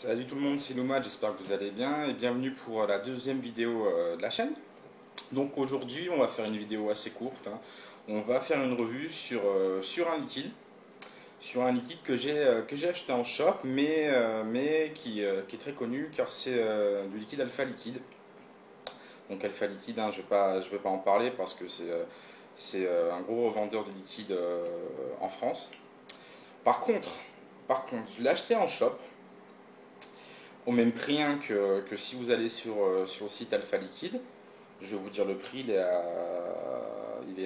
Salut tout le monde, c'est Nomad, j'espère que vous allez bien et bienvenue pour la deuxième vidéo de la chaîne. Donc aujourd'hui on va faire une vidéo assez courte, hein. On va faire une revue sur un liquide que j'ai acheté en shop mais qui est très connu car c'est du liquide Alpha Liquide. Donc Alpha Liquide, hein, je vais pas en parler parce que c'est un gros revendeur de liquide en France. Par contre, je l'ai acheté en shop au même prix, hein, que si vous allez sur le site Alpha Liquide. Je vais vous dire le prix, il est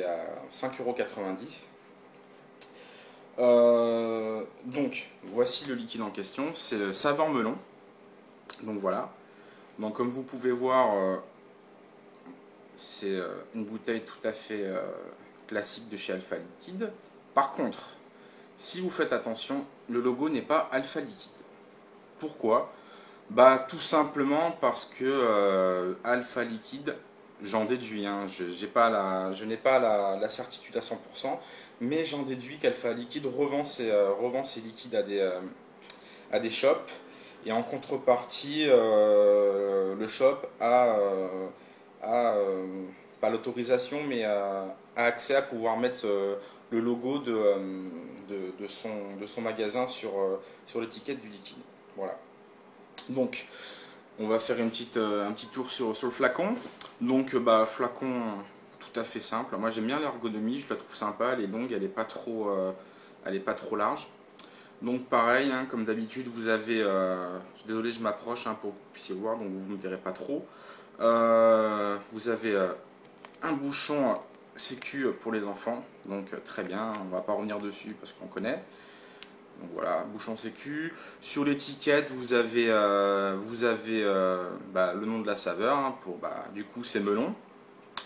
à 5,90 €. Donc, voici le liquide en question, c'est le Saveur Melon. Donc voilà. Donc comme vous pouvez voir, c'est une bouteille tout à fait classique de chez Alpha Liquide. Par contre, si vous faites attention, le logo n'est pas Alpha Liquide. Pourquoi? Bah tout simplement parce que Alpha Liquide, j'en déduis, hein, je n'ai pas la certitude à 100%, mais j'en déduis qu'Alpha Liquide revend ses liquides à des shops, et en contrepartie, le shop a, pas l'autorisation, mais a accès à pouvoir mettre le logo de son magasin sur l'étiquette du liquide. Voilà. Donc, on va faire un petit tour sur le flacon. Donc, flacon tout à fait simple. Moi, j'aime bien l'ergonomie, je la trouve sympa. Elle est longue, elle est pas trop large. Donc, pareil, hein, comme d'habitude, vous avez. Désolé, je m'approche, hein, pour que vous puissiez voir, donc vous ne me verrez pas trop. Vous avez un bouchon sécu pour les enfants. Donc, très bien, on ne va pas revenir dessus parce qu'on connaît. Donc voilà, bouchon sécu. Sur l'étiquette, vous avez le nom de la saveur, hein, du coup c'est melon.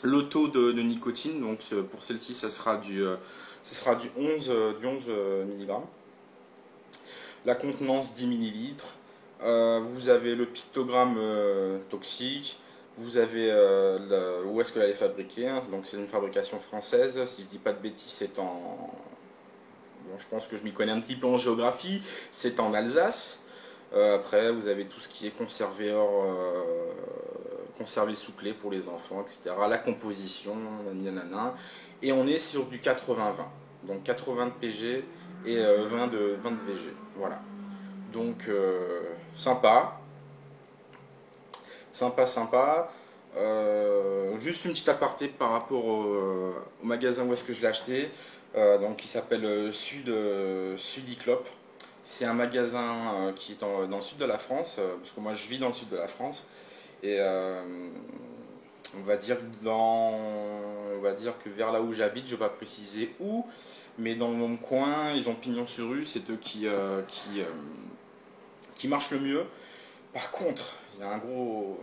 Le taux de nicotine, donc pour celle-ci, ça sera du 11 mg. La contenance 10 millilitres. Vous avez le pictogramme toxique. Vous avez où est-ce qu'elle est fabriquée, hein. Donc c'est une fabrication française. Si je dis pas de bêtises, c'est en... Bon, je pense que je m'y connais un petit peu en géographie. C'est en Alsace. Après, vous avez tout ce qui est conservé sous clé pour les enfants, etc. La composition, nanana. Et on est sur du 80-20. Donc 80 de PG et 20 de VG. Voilà. Donc sympa. Sympa, sympa. Juste une petite aparté par rapport au magasin où est-ce que je l'ai acheté. Donc qui s'appelle Sudiclop. C'est un magasin qui est dans le sud de la France, parce que moi je vis dans le sud de la France. Et on va dire on va dire que vers là où j'habite, je ne vais pas préciser où, mais dans le même coin, ils ont pignon sur rue, c'est eux qui marchent le mieux. Par contre, il y a un gros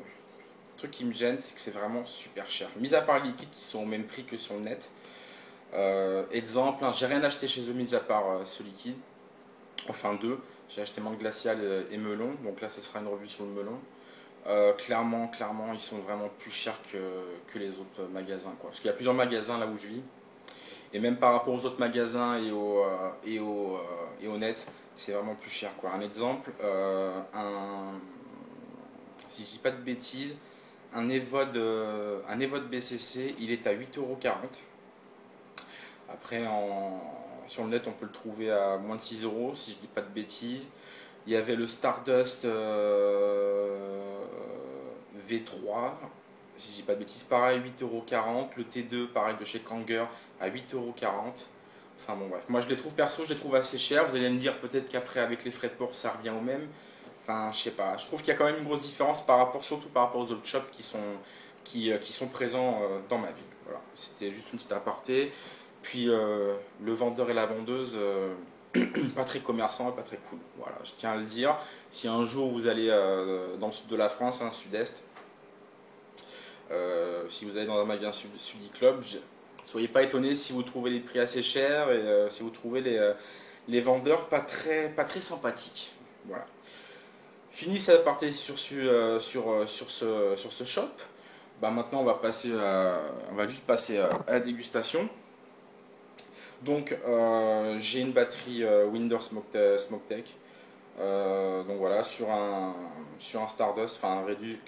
truc qui me gêne, c'est que c'est vraiment super cher. Mis à part les liquides qui sont au même prix que sur le net. Exemple, hein, j'ai rien acheté chez eux mis à part ce liquide. Enfin deux. J'ai acheté mangue glaciale et melon. Donc là, ce sera une revue sur le melon. Clairement, ils sont vraiment plus chers que les autres magasins, quoi. Parce qu'il y a plusieurs magasins là où je vis. Et même par rapport aux autres magasins et au net, c'est vraiment plus cher, quoi. Un exemple, si je dis pas de bêtises, un Evode BCC, il est à 8,40 €. Après, sur le net, on peut le trouver à moins de 6 € si je dis pas de bêtises. Il y avait le Stardust V3, si je dis pas de bêtises, pareil, 8,40 €. Le T2, pareil, de chez Kanger, à 8,40 €. Enfin bon, bref. Moi, je les trouve assez chers. Vous allez me dire peut-être qu'après, avec les frais de port, ça revient au même. Enfin, je sais pas. Je trouve qu'il y a quand même une grosse différence surtout par rapport aux autres shops qui sont présents dans ma ville. Voilà. C'était juste une petite aparté. Puis le vendeur et la vendeuse, pas très commerçant et pas très cool. Voilà, je tiens à le dire. Si un jour vous allez dans le sud de la France, hein, sud-est, si vous allez dans un magasin Sudiclub, soyez pas étonnés si vous trouvez les prix assez chers et si vous trouvez les vendeurs pas très sympathiques. Voilà. Fini cette partie sur ce shop. Bah maintenant on va juste passer à la dégustation. Donc j'ai une batterie Winder Smoke Tech. Donc voilà, voilà, sur un Stardust, enfin un Redux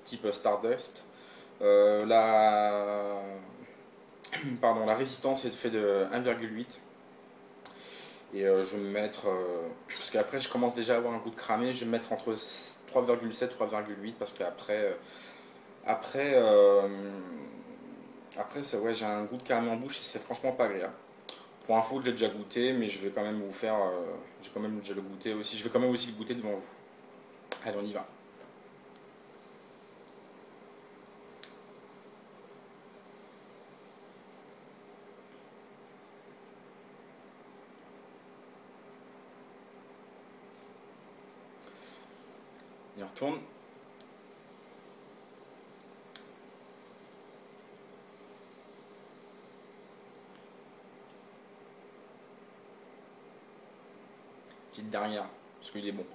type Stardust. La, pardon, la résistance est faite de 1,8. Et je vais me mettre, parce qu'après je commence déjà à avoir un goût de cramé, je vais me mettre entre 3,7 et 3,8 parce qu'après, après, après ça, ouais, j'ai un goût de cramé en bouche et c'est franchement pas agréable. Pour info, j'ai déjà goûté, mais je vais quand même vous faire, j'ai quand même déjà le goûter aussi, je vais quand même aussi le goûter devant vous. Allez, on y va. On y retourne. Petite dernière, parce qu'il est bon.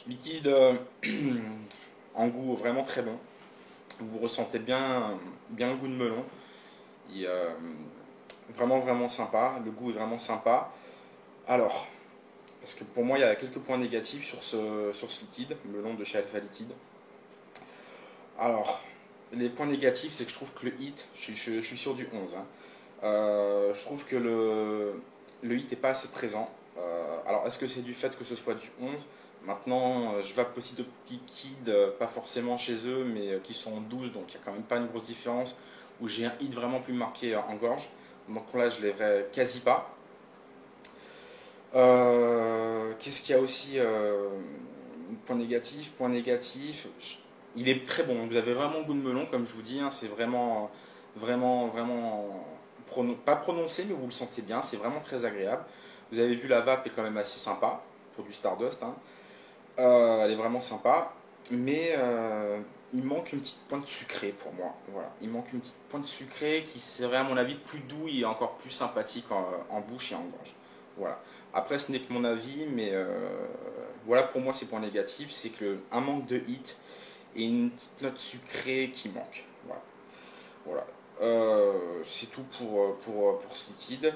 Liquide en goût vraiment très bon. Vous ressentez bien le goût de melon. Il, vraiment vraiment sympa. Le goût est vraiment sympa. Alors, parce que pour moi il y a quelques points négatifs sur ce liquide, melon de chez Alpha Liquide. Alors, les points négatifs, c'est que je trouve que le hit, je suis sur du 11, hein. Je trouve que le hit n'est pas assez présent. Alors, est-ce que c'est du fait que ce soit du 11? Maintenant, je vape aussi de liquides, pas forcément chez eux, mais qui sont en 12, donc il n'y a quand même pas une grosse différence, où j'ai un hit vraiment plus marqué en gorge. Donc là, je l'ai quasi pas. Qu'est-ce qu'il y a aussi point négatif, il est très bon. Vous avez vraiment le goût de melon, comme je vous dis, hein, c'est vraiment pas prononcé, mais vous le sentez bien. C'est vraiment très agréable. Vous avez vu, la vape est quand même assez sympa pour du Stardust, hein. Elle est vraiment sympa, mais il manque une petite pointe sucrée pour moi. Voilà, il manque une petite pointe sucrée qui serait à mon avis plus doux et encore plus sympathique en bouche et en gorge. Voilà. Après, ce n'est que mon avis, mais voilà, pour moi, c'est point négatif, c'est que un manque de hit et une petite note sucrée qui manque. Voilà. Voilà. C'est tout pour ce liquide.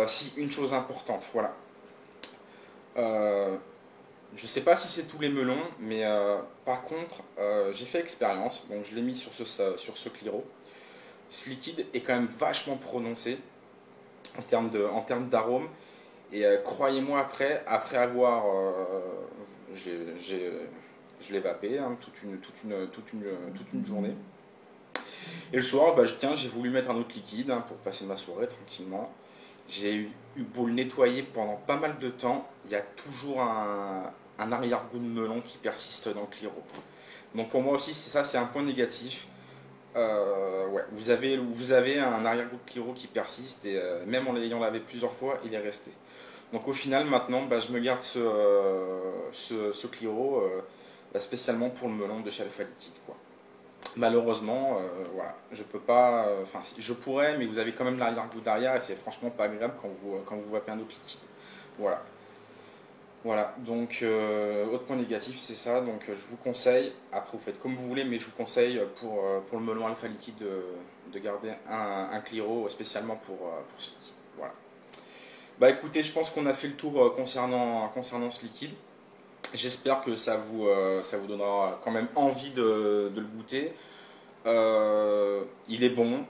Si, une chose importante, voilà. Euh, je sais pas si c'est tous les melons, mais par contre, j'ai fait expérience, donc je l'ai mis sur ce Cliro. Ce liquide est quand même vachement prononcé en termes d'arôme. Et croyez-moi, après avoir. Je l'ai vapé, hein, toute une journée. Et le soir, bah, j'ai voulu mettre un autre liquide, hein, pour passer ma soirée tranquillement. J'ai eu beau le nettoyer pendant pas mal de temps, il y a toujours un arrière-goût de melon qui persiste dans le Cliro. Donc pour moi aussi, c'est un point négatif. Ouais, vous avez un arrière-goût de Cliro qui persiste et même en l'ayant lavé plusieurs fois, il est resté. Donc au final, maintenant, bah, je me garde ce Cliro bah, spécialement pour le melon de chez Alpha Liquide, quoi. Malheureusement, voilà, je peux pas. Enfin, je pourrais, mais vous avez quand même l'arrière-goût derrière et c'est franchement pas agréable quand vous vapez un autre liquide. Voilà. Voilà, donc autre point négatif, c'est ça. Donc je vous conseille, après vous faites comme vous voulez, mais je vous conseille pour le melon Alpha Liquide de garder un Cliro spécialement pour ce liquide. Voilà. Bah écoutez, je pense qu'on a fait le tour concernant ce liquide. J'espère que ça vous donnera quand même envie de le goûter. Il est bon,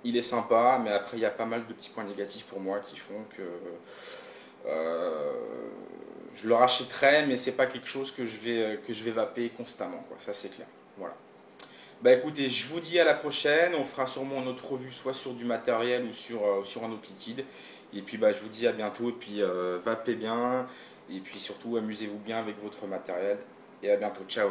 il est sympa, mais après il y a pas mal de petits points négatifs pour moi qui font que euh, je le rachèterai, mais c'est pas quelque chose que je vais vaper constamment, quoi. Ça c'est clair. Voilà. Bah écoutez, je vous dis à la prochaine. On fera sûrement notre revue soit sur du matériel ou sur un autre liquide. Et puis bah je vous dis à bientôt. Et puis vapez bien. Et puis surtout amusez-vous bien avec votre matériel. Et à bientôt. Ciao.